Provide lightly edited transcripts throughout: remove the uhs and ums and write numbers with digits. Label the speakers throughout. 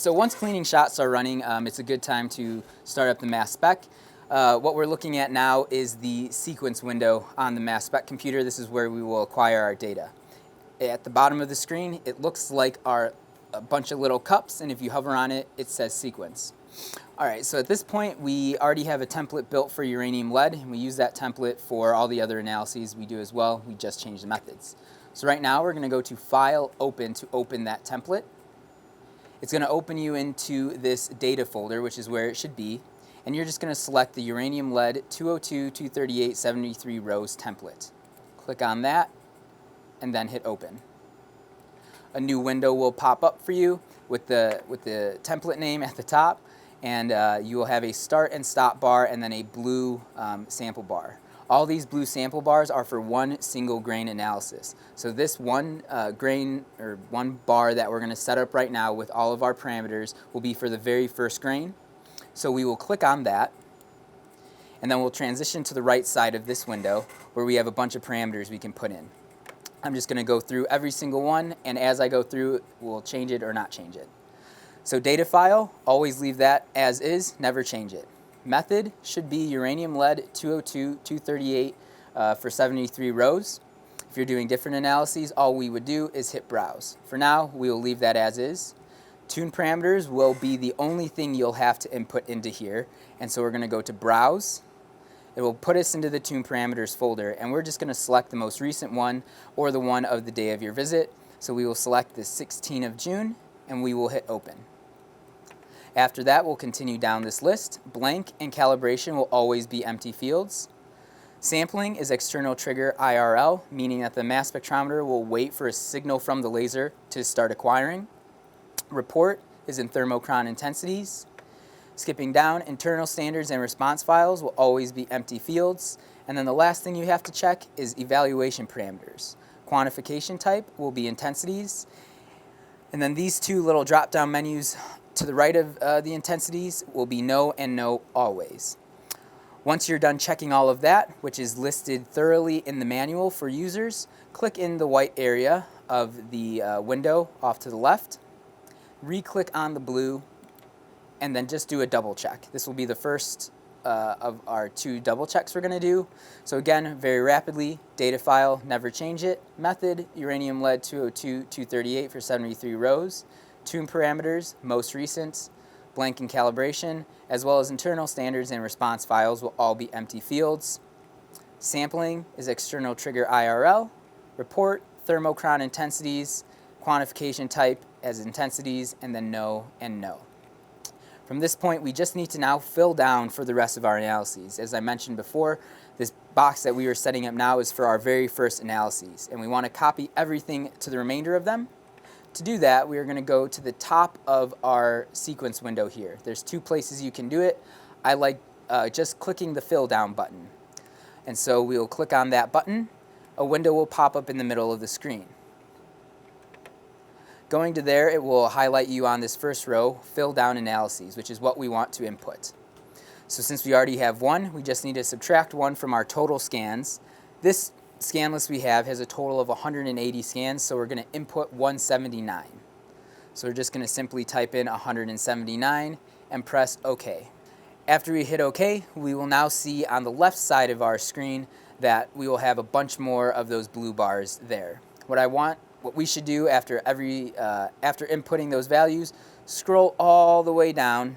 Speaker 1: So once cleaning shots are running, it's a good time to start up the mass spec. What we're looking at now is the sequence window on the mass spec computer. This is where we will acquire our data. At the bottom of the screen, it looks like a bunch of little cups, and if you hover on it, it says sequence. All right, so at this point, we already have a template built for uranium lead, and we use that template for all the other analyses we do as well. We just change the methods. So right now, we're going to go to File, Open to open that template. It's going to open you into this data folder, which is where it should be, and you're just going to select the uranium lead 202, 238, 73 rows template. Click on that, and then hit Open. A new window will pop up for you with the template name at the top, and you will have a start and stop bar and then a blue sample bar. All these blue sample bars are for one single grain analysis. So this one grain or one bar that we're going to set up right now with all of our parameters will be for the very first grain. So we will click on that, and then we'll transition to the right side of this window where we have a bunch of parameters we can put in. I'm just going to go through every single one, and as I go through, we'll change it or not change it. So data file, always leave that as is, never change it. Method should be uranium lead 202, 238 for 73 rows. If you're doing different analyses, all we would do is hit browse. For now, we will leave that as is. Tune parameters will be the only thing you'll have to input into here, and so we're going to go to browse. It will put us into the tune parameters folder, and we're just going to select the most recent one or the one of the day of your visit. So we will select the 16th of June, and we will hit open. After that, we'll continue down this list. Blank and calibration will always be empty fields. Sampling is external trigger IRL, meaning that the mass spectrometer will wait for a signal from the laser to start acquiring. Report is in thermochron intensities. Skipping down, internal standards and response files will always be empty fields. And then the last thing you have to check is evaluation parameters. Quantification type will be intensities. And then these two little drop-down menus to the right of the intensities will be no and no always. Once you're done checking all of that, which is listed thoroughly in the manual for users, click in the white area of the window off to the left, re-click on the blue, and then just do a double check. This will be the first of our two double checks we're going to do. So again, very rapidly, data file, never change it. Method, uranium lead 202, 238 for 73 rows. Tune parameters, most recent, blank and calibration, as well as internal standards and response files will all be empty fields. Sampling is external trigger IRL. Report, thermochron intensities, quantification type as intensities, and then no and no. From this point, we just need to now fill down for the rest of our analyses. As I mentioned before, this box that we are setting up now is for our very first analyses, and we want to copy everything to the remainder of them. To do that, we are going to go to the top of our sequence window here. There's two places you can do it. I like just clicking the fill down button. And so we will click on that button. A window will pop up in the middle of the screen. Going to there, it will highlight you on this first row, fill down analyses, which is what we want to input. So since we already have one, we just need to subtract one from our total scans. This scan list we have has a total of 180 scans, so we're going to input 179. So we're just going to simply type in 179 and press OK. After we hit OK, we will now see on the left side of our screen that we will have a bunch more of those blue bars there. What we should do after inputting those values, scroll all the way down,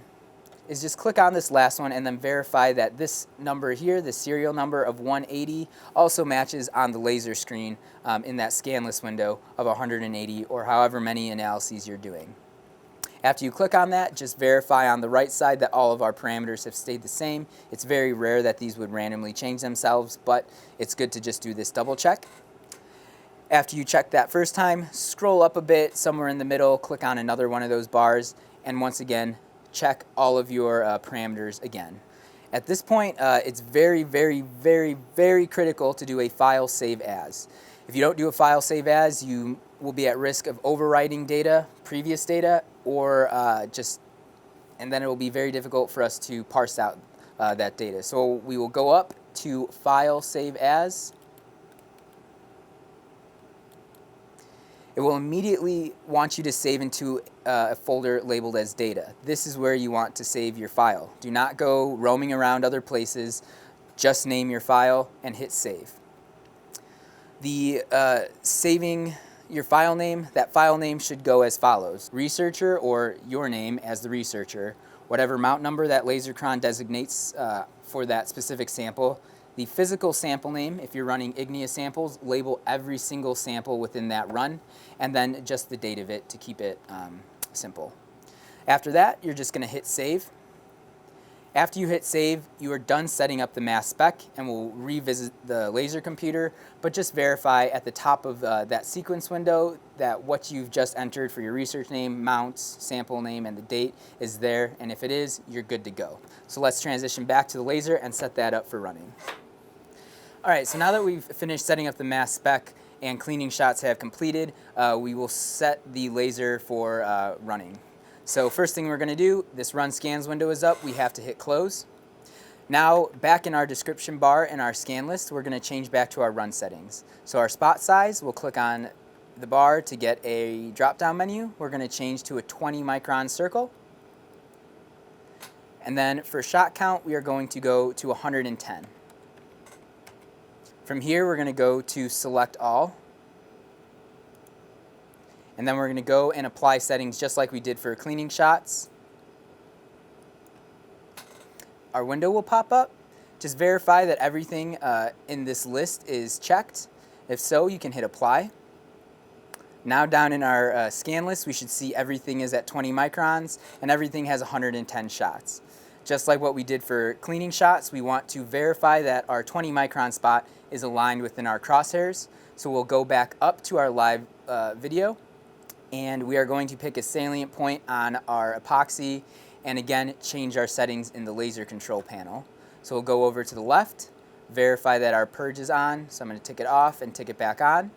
Speaker 1: is just click on this last one and then verify that this number here, the serial number of 180, also matches on the laser screen in that scan list window of 180 or however many analyses you're doing. After you click on that, just verify on the right side that all of our parameters have stayed the same. It's very rare that these would randomly change themselves, but it's good to just do this double check. After you check that first time, scroll up a bit, somewhere in the middle, click on another one of those bars, and once again, check all of your parameters again. At this point, it's very, very, very, very critical to do a file save as. If you don't do a file save as, you will be at risk of overwriting data, previous data, or and then it will be very difficult for us to parse out that data. So we will go up to File Save As, it will immediately want you to save into a folder labeled as data. This is where you want to save your file. Do not go roaming around other places. Just name your file and hit save. The saving your file name, that file name should go as follows: researcher, or your name as the researcher, whatever mount number that LaserCron designates for that specific sample. The physical sample name, if you're running igneous samples, label every single sample within that run, and then just the date of it to keep it simple. After that, you're just going to hit save. After you hit save, you are done setting up the mass spec, and we'll revisit the laser computer, but just verify at the top of that sequence window that what you've just entered for your research name, mounts, sample name, and the date is there, and if it is, you're good to go. So let's transition back to the laser and set that up for running. All right, so now that we've finished setting up the mass spec and cleaning shots have completed, we will set the laser for running. So first thing we're going to do, this run scans window is up, we have to hit close. Now back in our description bar in our scan list, we're going to change back to our run settings. So our spot size, we'll click on the bar to get a drop down menu. We're going to change to a 20 micron circle. And then for shot count, we are going to go to 110. From here, we're going to go to select all. And then we're going to go and apply settings just like we did for cleaning shots. Our window will pop up. Just verify that everything in this list is checked. If so, you can hit apply. Now down in our scan list, we should see everything is at 20 microns and everything has 110 shots. Just like what we did for cleaning shots, we want to verify that our 20 micron spot is aligned within our crosshairs. So we'll go back up to our live video, and we are going to pick a salient point on our epoxy and again change our settings in the laser control panel. So we'll go over to the left, verify that our purge is on, so I'm going to tick it off and tick it back on.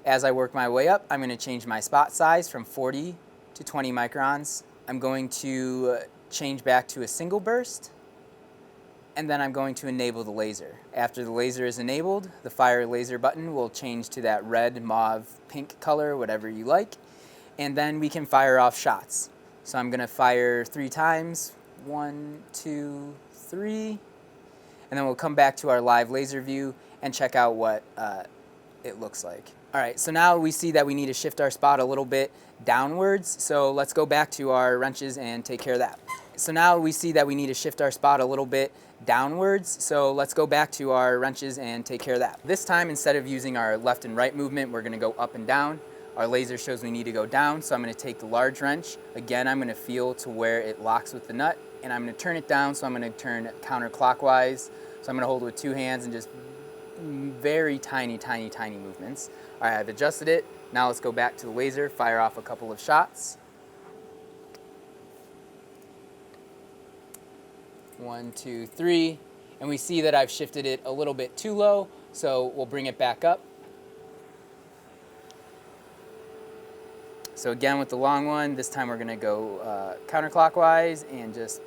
Speaker 1: As I work my way up, I'm going to change my spot size from 40 to 20 microns. I'm going to change back to a single burst, and then I'm going to enable the laser. After the laser is enabled, the fire laser button will change to that red, mauve, pink color, whatever you like, and then we can fire off shots. So I'm going to fire 3 times, 1, 2, 3, and then we'll come back to our live laser view and check out what it looks like. All right, so now we see that we need to shift our spot a little bit downwards, so let's go back to our wrenches and take care of that. So now we see that we need to shift our spot a little bit downwards, so let's go back to our wrenches and take care of that. This time, instead of using our left and right movement, we're going to go up and down. Our laser shows we need to go down, so I'm going to take the large wrench. Again, I'm going to feel to where it locks with the nut, and I'm going to turn it down, so I'm going to turn counterclockwise. So I'm going to hold it with 2 hands and just very tiny, tiny, tiny movements. All right, I've adjusted it. Now let's go back to the laser, fire off a couple of shots. 1, 2, 3, and we see that I've shifted it a little bit too low, so we'll bring it back up. So again with the long one, this time we're going to go counterclockwise and just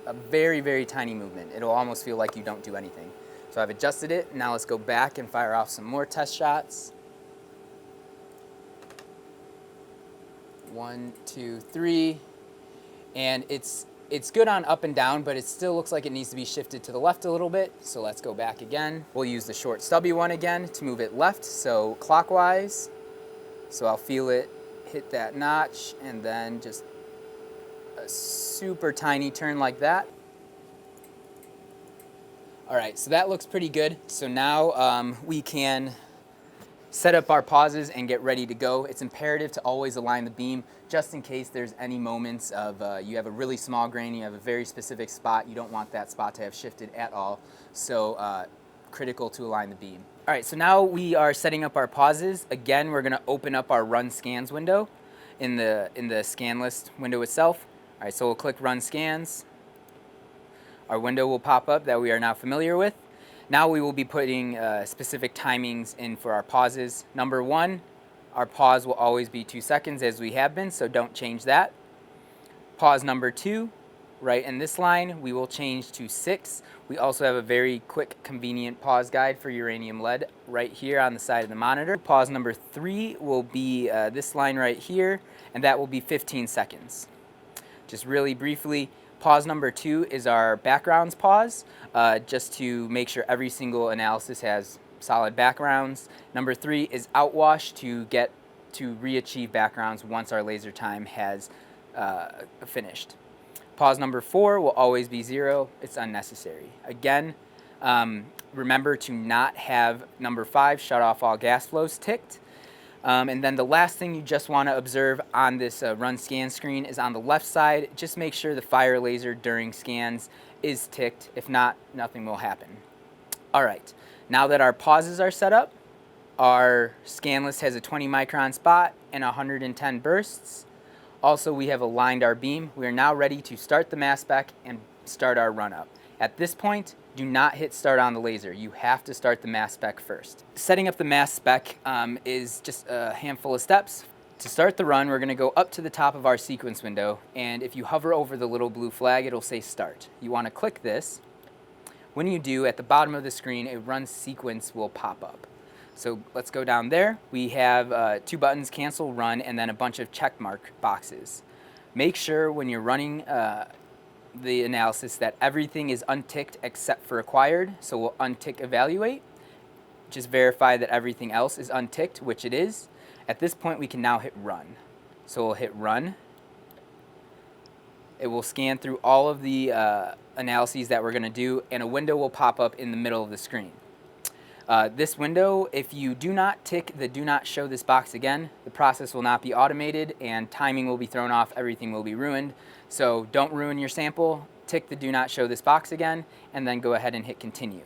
Speaker 1: a very, very tiny movement. It'll almost feel like you don't do anything. So I've adjusted it. Now let's go back and fire off some more test shots. 1, 2, 3, and it's good on up and down, but it still looks like it needs to be shifted to the left a little bit. So let's go back again. We'll use the short stubby one again to move it left, so clockwise. So I'll feel it hit that notch, and then just a super tiny turn like that. All right, so that looks pretty good. So now we can set up our pauses and get ready to go. It's imperative to always align the beam just in case there's any moments of you have a really small grain, you have a very specific spot, you don't want that spot to have shifted at all. So critical to align the beam. All right, so now we are setting up our pauses. Again, we're gonna open up our run scans window in the scan list window itself. All right, so we'll click run scans. Our window will pop up that we are now familiar with. Now we will be putting specific timings in for our pauses. Number 1, our pause will always be 2 seconds as we have been, so don't change that. Pause number 2 right in this line, we will change to 6. We also have a very quick, convenient pause guide for uranium lead right here on the side of the monitor. Pause number 3 will be this line right here, and that will be 15 seconds. Just really briefly, pause number 2 is our backgrounds pause, just to make sure every single analysis has solid backgrounds. Number 3 is outwash to get to re-achieve backgrounds once our laser time has finished. Pause number 4 will always be 0. It's unnecessary. Again, remember to not have number 5, shut off all gas flows, ticked. And then the last thing you just want to observe on this run scan screen is on the left side. Just make sure the fire laser during scans is ticked. If not, nothing will happen. All right, now that our pauses are set up, our scan list has a 20 micron spot and 110 bursts. Also, we have aligned our beam. We are now ready to start the mass spec and start our run up. At this point, do not hit start on the laser. You have to start the mass spec first. Setting up the mass spec is just a handful of steps. To start the run, we're going to go up to the top of our sequence window, and if you hover over the little blue flag, it'll say start. You want to click this. When you do, at the bottom of the screen, a run sequence will pop up. So let's go down there. We have 2 buttons, cancel, run, and then a bunch of check mark boxes. Make sure when you're running the analysis that everything is unticked except for acquired. So we'll untick evaluate. Just verify that everything else is unticked, which it is. At this point, we can now hit run. So we'll hit run. It will scan through all of the analyses that we're going to do, and a window will pop up in the middle of the screen. This window, if you do not tick the do not show this box again, the process will not be automated and timing will be thrown off, everything will be ruined. So don't ruin your sample, tick the do not show this box again, and then go ahead and hit continue.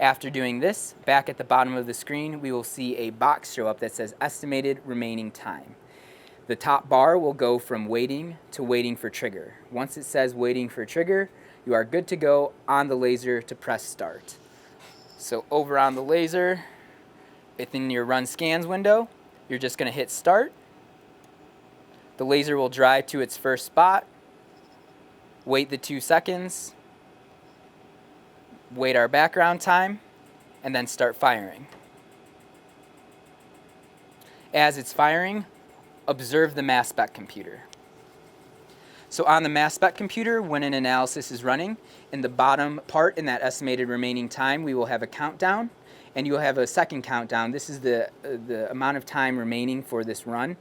Speaker 1: After doing this, back at the bottom of the screen, we will see a box show up that says estimated remaining time. The top bar will go from waiting to waiting for trigger. Once it says waiting for trigger, you are good to go on the laser to press start. So over on the laser, within your run scans window, you're just going to hit start. The laser will drive to its first spot, wait the 2 seconds, wait our background time, and then start firing. As it's firing, observe the mass spec computer. So on the mass spec computer, when an analysis is running, in the bottom part in that estimated remaining time, we will have a countdown, and you'll have a second countdown. This is the amount of time remaining for this run.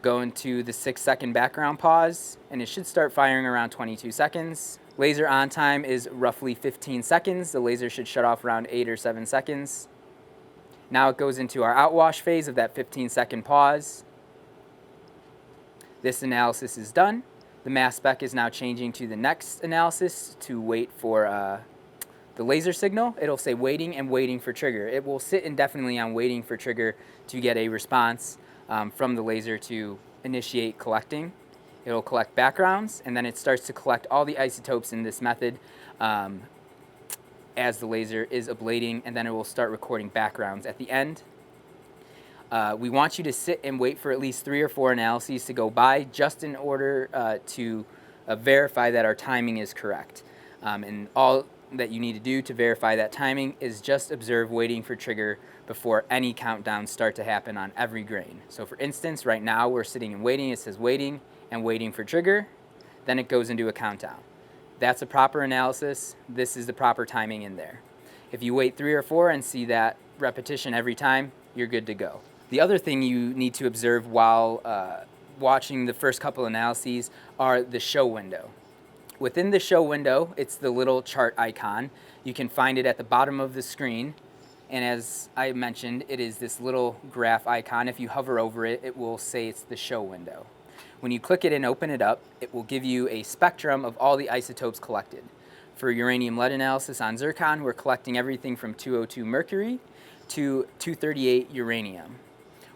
Speaker 1: Go into the 6-second background pause, and it should start firing around 22 seconds. Laser on time is roughly 15 seconds. The laser should shut off around 8 or 7 seconds. Now it goes into our outwash phase of that 15-second pause. This analysis is done. The mass spec is now changing to the next analysis to wait for the laser signal. It'll say waiting and waiting for trigger. It will sit indefinitely on waiting for trigger to get a response from the laser to initiate collecting. It'll collect backgrounds, and then it starts to collect all the isotopes in this method as the laser is ablating, and then it will start recording backgrounds at the end. We want you to sit and wait for at least 3 or 4 analyses to go by, just in order to verify that our timing is correct. And all that you need to do to verify that timing is just observe waiting for trigger before any countdowns start to happen on every grain. So for instance, right now we're sitting and waiting. It says waiting and waiting for trigger. Then it goes into a countdown. That's a proper analysis. This is the proper timing in there. If you wait 3 or 4 and see that repetition every time, you're good to go. The other thing you need to observe while watching the first couple analyses are the show window. Within the show window, it's the little chart icon. You can find it at the bottom of the screen. And as I mentioned, it is this little graph icon. If you hover over it, it will say it's the show window. When you click it and open it up, it will give you a spectrum of all the isotopes collected. For uranium lead analysis on zircon, we're collecting everything from 202 mercury to 238 uranium.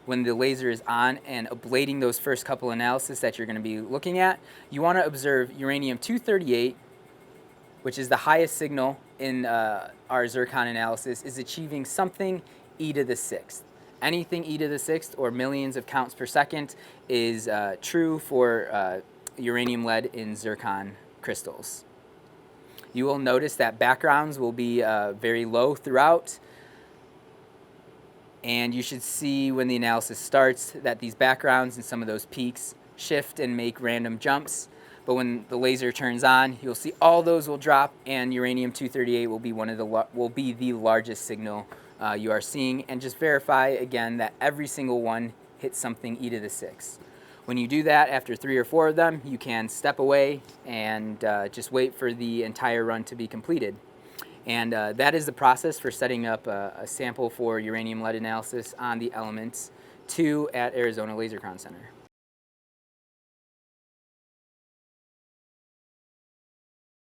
Speaker 1: When the laser is on and ablating those first couple analyses that you're going to be looking at, you want to observe uranium 238, which is the highest signal in our zircon analysis, is achieving something e to the 6th. Anything e to the 6th or millions of counts per second is true for uranium lead in zircon crystals. You will notice that backgrounds will be very low throughout, and you should see when the analysis starts that these backgrounds and some of those peaks shift and make random jumps. But when the laser turns on, you'll see all those will drop, and uranium-238 will be the largest signal you are seeing. And just verify again that every single one hits something e to the 6. When you do that, after 3 or 4 of them, you can step away and just wait for the entire run to be completed. And that is the process for setting up a sample for uranium lead analysis on the Elements 2 at Arizona Laser Crown Center.